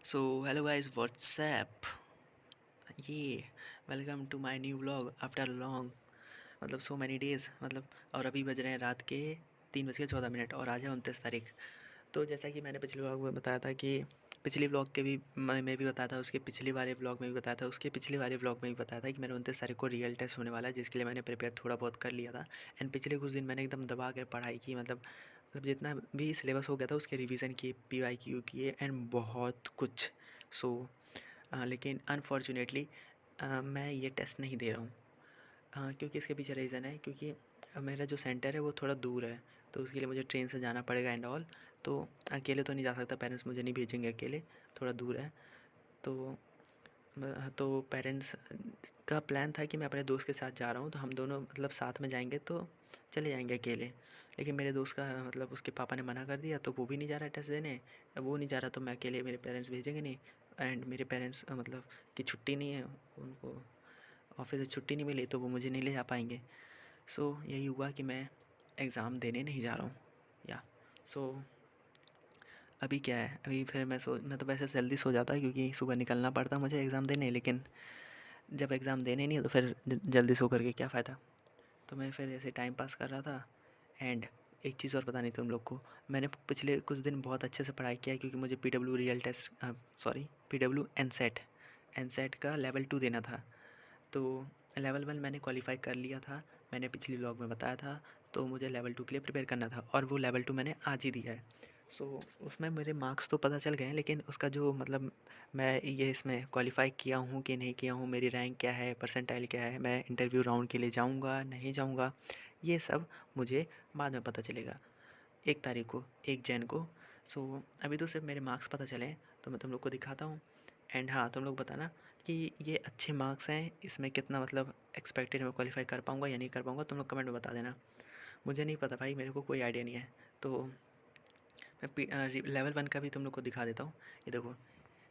सो hello guys what's up ये welcome to my new vlog after long मतलब so many days मतलब। और अभी बज रहे हैं रात के 3:14 और आज है 29 तारीख। तो जैसा कि मैंने पिछले व्लॉग में बताया था कि पिछले व्लॉग के भी मैं भी बताया था, उसके पिछले वाले व्लॉग में भी बताया था, उसके पिछले वाले व्लॉग में भी बताया था कि मेरे 29 तारीख को रियल टेस्ट होने वाला है, जिसके लिए मैंने प्रिपेयर थोड़ा बहुत कर लिया था। एंड पिछले कुछ दिन मैंने एकदम दबा कर पढ़ाई की, मतलब जितना भी सिलेबस हो गया था उसके रिवीजन किए, PYQ किए एंड बहुत कुछ। सो लेकिन अनफॉर्चुनेटली मैं ये टेस्ट नहीं दे रहा हूँ। क्योंकि इसके पीछे रीज़न है, क्योंकि मेरा जो सेंटर है वो थोड़ा दूर है, तो उसके लिए मुझे ट्रेन से जाना पड़ेगा एंड ऑल। तो अकेले तो नहीं जा सकता, पेरेंट्स मुझे नहीं भेजेंगे अकेले, थोड़ा दूर है। तो पेरेंट्स का प्लान था कि मैं अपने दोस्त के साथ जा रहा हूँ, तो हम दोनों मतलब साथ में जाएंगे तो चले जाएंगे अकेले। लेकिन मेरे दोस्त का मतलब उसके पापा ने मना कर दिया, तो वो भी नहीं जा रहा टेस्ट देने। वो नहीं जा रहा तो मैं अकेले, मेरे पेरेंट्स भेजेंगे नहीं। एंड मेरे पेरेंट्स मतलब की छुट्टी नहीं है, उनको ऑफिस से छुट्टी नहीं मिली, तो वो मुझे नहीं ले जा पाएंगे। सो यही हुआ कि मैं एग्ज़ाम देने नहीं जा रहा हूँ। या सो अभी क्या है, अभी फिर मैं तो वैसे जल्दी सो जाता क्योंकि सुबह निकलना पड़ता मुझे एग्ज़ाम देने। लेकिन जब एग्ज़ाम देने नहीं है तो फिर जल्दी सो करके क्या फ़ायदा। तो मैं फिर ऐसे टाइम पास कर रहा था। एंड एक चीज़ और बतानी थी तुम लोग को, मैंने पिछले कुछ दिन बहुत अच्छे से पढ़ाई किया है, क्योंकि मुझे PW real test sorry PW NSAT NSAT का लेवल 2 देना था। तो लेवल 1 मैंने क्वालिफाई कर लिया था, मैंने पिछले व्लॉग में बताया था। तो मुझे लेवल 2 के लिए प्रिपेयर करना था और वो लेवल 2 मैंने आज ही दिया है। सो उसमें मेरे मार्क्स तो पता चल गए हैं, लेकिन उसका जो मतलब मैं ये इसमें क्वालिफाई किया हूँ कि नहीं किया हूँ, मेरी रैंक क्या है, परसेंटाइल क्या है, मैं इंटरव्यू राउंड के लिए जाऊँगा नहीं जाऊँगा, ये सब मुझे बाद में पता चलेगा 1 तारीख को, 1 जैन को। सो अभी तो सिर्फ मेरे मार्क्स पता चले हैं, तो मैं तुम लोग को दिखाता हूँ। एंड हाँ, तुम लोग बताना कि ये अच्छे मार्क्स हैं, इसमें कितना मतलब एक्सपेक्टेड मैं क्वालिफाई कर पाऊँगा या नहीं कर पाऊँगा, तुम लोग कमेंट में बता देना। मुझे नहीं पता भाई, मेरे को कोई आइडिया नहीं है। तो मैं लेवल 1 का भी तुम लोग को दिखा देता हूँ। ये देखो,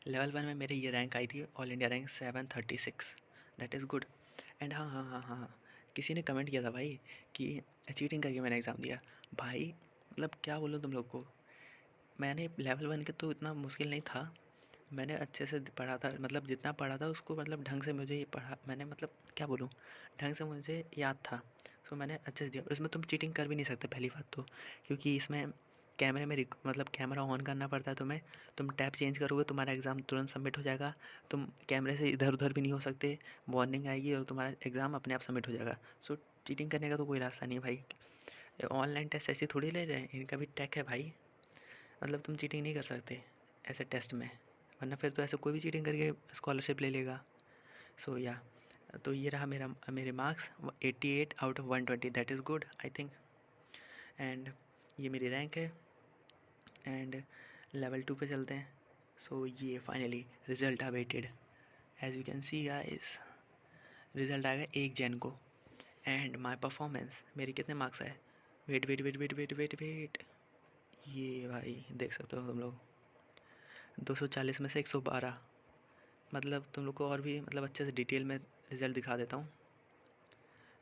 लेवल 1 में मेरी ये रैंक आई थी, all India rank 736। That is good. And हाँ हाँ हाँ हाँ हाँ, किसी ने कमेंट किया था भाई कि चीटिंग करके मैंने एग्ज़ाम दिया। भाई मतलब क्या बोलूँ तुम लोग को, मैंने लेवल 1 के तो इतना मुश्किल नहीं था, मैंने अच्छे से पढ़ा था, मतलब जितना पढ़ा था उसको मतलब ढंग से मुझे ये पढ़ा मैंने, मतलब क्या बोलूँ, ढंग से मुझे याद था। सो मैंने अच्छे से दिया, और इसमें तुम चीटिंग कर भी नहीं सकते पहली बात तो, क्योंकि इसमें कैमरे में मतलब कैमरा ऑन करना पड़ता है तुम्हें। तुम टैब चेंज करोगे तुम्हारा एग्ज़ाम तुरंत सबमिट हो जाएगा। तुम कैमरे से इधर उधर भी नहीं हो सकते, वार्निंग आएगी और तुम्हारा एग्ज़ाम अपने आप सबमिट हो जाएगा। सो चीटिंग करने का तो कोई रास्ता नहीं है भाई। ऑनलाइन टेस्ट ऐसे थोड़ी ले रहे हैं, इनका भी टैक है भाई। मतलब तुम चीटिंग नहीं कर सकते ऐसे टेस्ट में, वरना फिर तो ऐसे कोई भी चीटिंग करके स्कॉलरशिप ले लेगा। सो या तो ये रहा मेरे marks 88 out of 120, that is good I think. And ये मेरी रैंक है। एंड लेवल 2 पे चलते हैं। सो ये finally result awaited, as you can see guys, result आएगा 1 जैन को। एंड माई परफॉर्मेंस, मेरे कितने मार्क्स आए, wait wait wait wait wait wait wait, ये भाई देख सकते हो तुम लोग, 240 में से 112। मतलब तुम लोग को और भी मतलब अच्छे से डिटेल में रिज़ल्ट दिखा देता हूँ।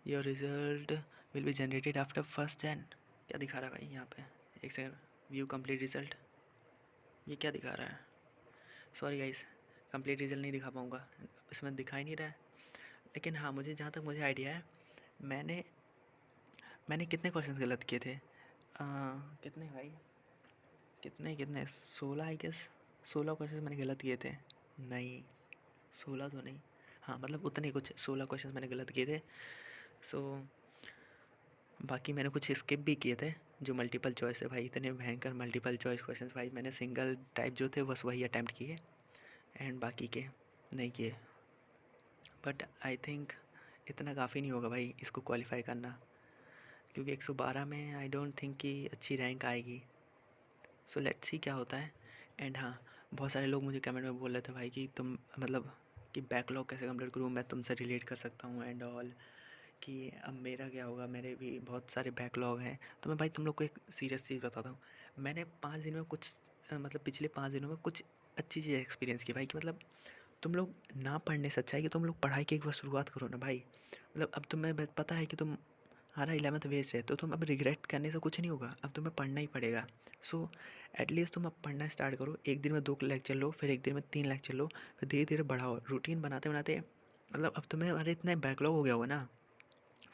Your result will be generated after 1 Jain. क्या दिखा रहा है भाई यहाँ पे, एक सेकंड, व्यू कंप्लीट रिज़ल्ट, ये क्या दिखा रहा है। सॉरी गाइस, कंप्लीट रिज़ल्ट नहीं दिखा पाऊँगा, इसमें दिखा ही नहीं रहा है। लेकिन हाँ, मुझे जहाँ तक मुझे आइडिया है, मैंने मैंने कितने क्वेश्चंस गलत किए थे, कितने भाई, कितने कितने 16 आई गेस, 16 क्वेश्चंस मैंने गलत किए थे। नहीं, 16 तो नहीं, हाँ मतलब उतने कुछ 16 क्वेश्चंस मैंने गलत किए थे। सो बाकी मैंने कुछ स्किप भी किए थे, जो मल्टीपल चॉइस है भाई, इतने भयंकर मल्टीपल चॉइस क्वेश्चंस भाई, मैंने सिंगल टाइप जो थे बस वही अटैम्प्ट किए, एंड बाकी के नहीं किए। बट आई थिंक इतना काफ़ी नहीं होगा भाई इसको क्वालिफाई करना, क्योंकि 112 में आई डोंट थिंक कि अच्छी रैंक आएगी। सो लेट्स सी क्या होता है। एंड हाँ, बहुत सारे लोग मुझे कमेंट में बोल रहे थे भाई कि तुम मतलब कि बैकलॉग कैसे कंप्लीट करूँ, मैं तुमसे रिलेट कर सकता हूँ एंड ऑल, कि अब मेरा क्या होगा, मेरे भी बहुत सारे बैकलॉग हैं। तो मैं भाई तुम लोग को एक सीरियस चीज़ बताता हूँ, मैंने 5 दिन में कुछ मतलब पिछले 5 दिनों में कुछ अच्छी चीज़ें एक्सपीरियंस की भाई, कि मतलब तुम लोग ना पढ़ने से अच्छा है कि तुम लोग पढ़ाई की एक बार शुरुआत करो ना भाई। मतलब अब तुम्हें पता है कि तुम तुम्हारा 11th वेस्ट है, तो तुम अब रिग्रेट करने से कुछ नहीं होगा, अब तुम्हें पढ़ना ही पड़ेगा। सो एटलीस्ट तुम अब पढ़ना स्टार्ट करो, एक दिन में 2 लेक्चर लो, फिर एक दिन में 3 लेक्चर लो, फिर धीरे धीरे बढ़ाओ, रूटीन बनाते बनाते मतलब अब तुम्हें अरे इतना बैकलॉग हो गया होगा ना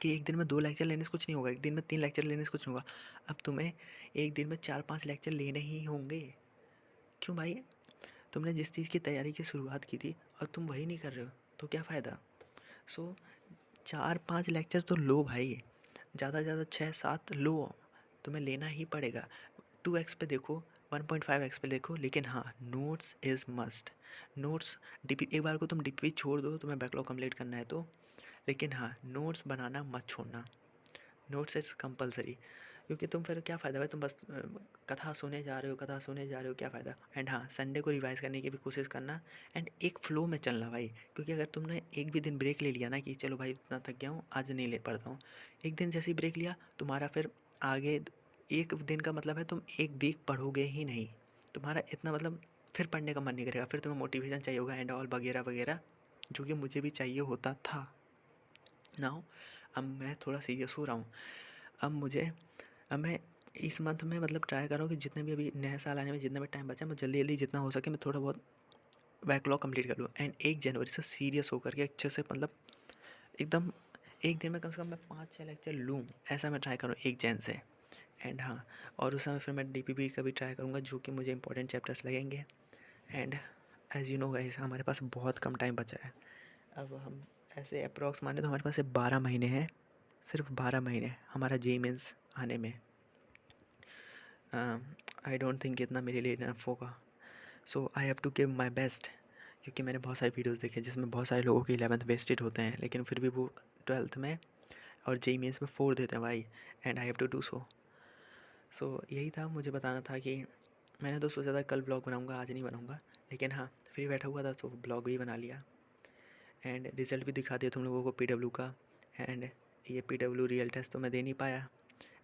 कि एक दिन में 2 लेक्चर लेने से कुछ नहीं होगा, एक दिन में 3 लेक्चर लेने से कुछ नहीं होगा, अब तुम्हें एक दिन में 4-5 लेक्चर लेने ही होंगे। क्यों भाई? तुमने जिस चीज़ की तैयारी की शुरुआत की थी और तुम वही नहीं कर रहे हो, तो क्या फ़ायदा? सो 4-5 लेक्चर तो लो भाई, ज़्यादा से ज़्यादा 6-7 लो, तुम्हें लेना ही पड़ेगा। 2x पे देखो, 1.5x पे देखो, लेकिन हाँ notes is must. Notes DP एक बार को तुम डीपी छोड़ दो, तुम्हें बैकलॉग कंप्लीट करना है तो, लेकिन हाँ नोट्स बनाना मत छोड़ना। नोट्स इट्स कंपलसरी, क्योंकि तुम फिर क्या फ़ायदा भाई, तुम बस कथा सुने जा रहे हो, कथा सुने जा रहे हो, क्या फ़ायदा? एंड हाँ संडे को रिवाइज़ करने की भी कोशिश करना, एंड एक फ़्लो में चलना भाई, क्योंकि अगर तुमने एक भी दिन ब्रेक ले लिया ना कि चलो भाई इतना थक गया हूँ आज नहीं ले पढ़ता हूँ, एक दिन जैसे ही ब्रेक लिया तुम्हारा फिर आगे एक दिन का मतलब है तुम एक वीक पढ़ोगे ही नहीं, तुम्हारा इतना मतलब फिर पढ़ने का मन नहीं करेगा, फिर तुम्हें मोटिवेशन चाहिए होगा एंड ऑल वगैरह वगैरह, जो कि मुझे भी चाहिए होता था। नाउ अब मैं थोड़ा सीरियस हो रहा हूँ, अब मैं इस मंथ में मतलब ट्राई कर रहा हूँ कि जितने भी अभी नए साल आने में जितना भी टाइम बचा है, मैं जल्दी जल्दी जितना हो सके मैं थोड़ा बहुत बैकलॉग कंप्लीट कर लूँ, एंड 1 जनवरी से सीरियस होकर के अच्छे से मतलब एकदम एक दिन में कम से कम मैं 5-6 लेक्चर लूँ, ऐसा मैं ट्राई करूँ 1 जन से। एंड हाँ, और उस समय फिर मैं डीपीपी का भी ट्राई करूँगा, जो कि मुझे इंपॉर्टेंट चैप्टर्स लगेंगे। And as you know guys, हमारे पास बहुत कम टाइम बचा है। अब हम ऐसे अप्रॉक्स माने तो हमारे पास सिर्फ 12 महीने हैं, सिर्फ 12 महीने हमारा जे मीन्स आने में। आई डोंट थिंक इतना मेरे लिए इनफ होगा, so I have to give my best, क्योंकि मैंने बहुत सारे वीडियोज़ देखे जिसमें बहुत सारे लोगों के 11th वेस्टेड होते हैं, लेकिन फिर भी वो 12th में और जेई मेंस में 4 देते हैं भाई, and I have to do so यही था, मुझे बताना था कि मैंने तो सोचा था कल ब्लॉग बनाऊंगा, आज नहीं बनाऊंगा, लेकिन हाँ फ्री बैठा हुआ था तो ब्लॉग भी बना लिया, एंड रिज़ल्ट भी दिखा दिया तुम लोगों को पीडब्ल्यू का। एंड ये पीडब्ल्यू रियल टेस्ट तो मैं दे नहीं पाया,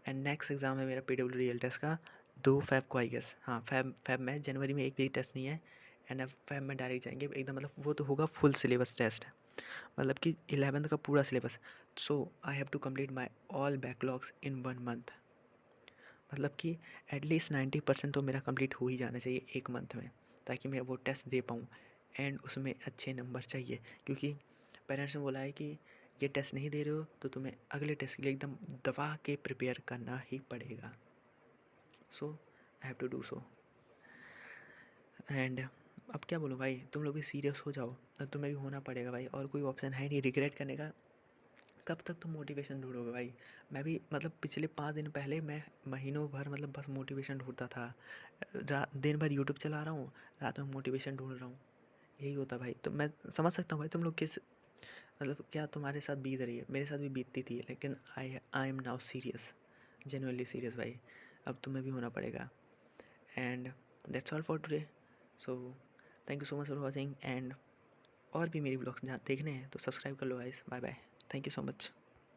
एंड नेक्स्ट एग्ज़ाम है मेरा पीडब्ल्यू रियल टेस्ट का 2 फ़ेब को आई गेस, हाँ फ़ेब में, जनवरी में एक भी टेस्ट नहीं है, एंड अब फ़ेब में डायरेक्ट जाएंगे एकदम, मतलब वो तो होगा फुल सिलेबस टेस्ट, मतलब कि 11th का पूरा सिलेबस। So I have to complete my all backlogs in 1 month, मतलब कि एटलीस्ट 90% तो मेरा कंप्लीट हो ही जाना चाहिए 1 मंथ में, ताकि मैं वो टेस्ट दे पाऊँ, एंड उसमें अच्छे नंबर चाहिए, क्योंकि पेरेंट्स ने बोला है कि ये टेस्ट नहीं दे रहे हो तो तुम्हें अगले टेस्ट के लिए एकदम दबा के प्रिपेयर करना ही पड़ेगा। So I have to do so, and अब क्या बोलूँ भाई, तुम लोग भी सीरियस हो जाओ, तो तुम्हें भी होना पड़ेगा भाई, और कोई ऑप्शन है नहीं रिग्रेट करने का। कब तक तुम मोटिवेशन ढूंढोगे भाई? मैं भी मतलब पिछले 5 दिन पहले मैं महीनों भर मतलब बस मोटिवेशन ढूंढता था, रात दिन भर यूट्यूब चला रहा हूँ, रात में मोटिवेशन ढूंढ रहा हूँ, यही होता भाई। तो मैं समझ सकता हूँ भाई तुम लोग किस मतलब क्या तुम्हारे साथ बीत रही है, मेरे साथ भी बीतती थी, लेकिन I am now serious, genuinely serious भाई, अब तुम्हें भी होना पड़ेगा। And that's all for today, so thank you so much for watching, and और भी मेरी ब्लॉग्स जहाँ देखने हैं तो सब्सक्राइब कर लो guys, bye bye, thank you so much.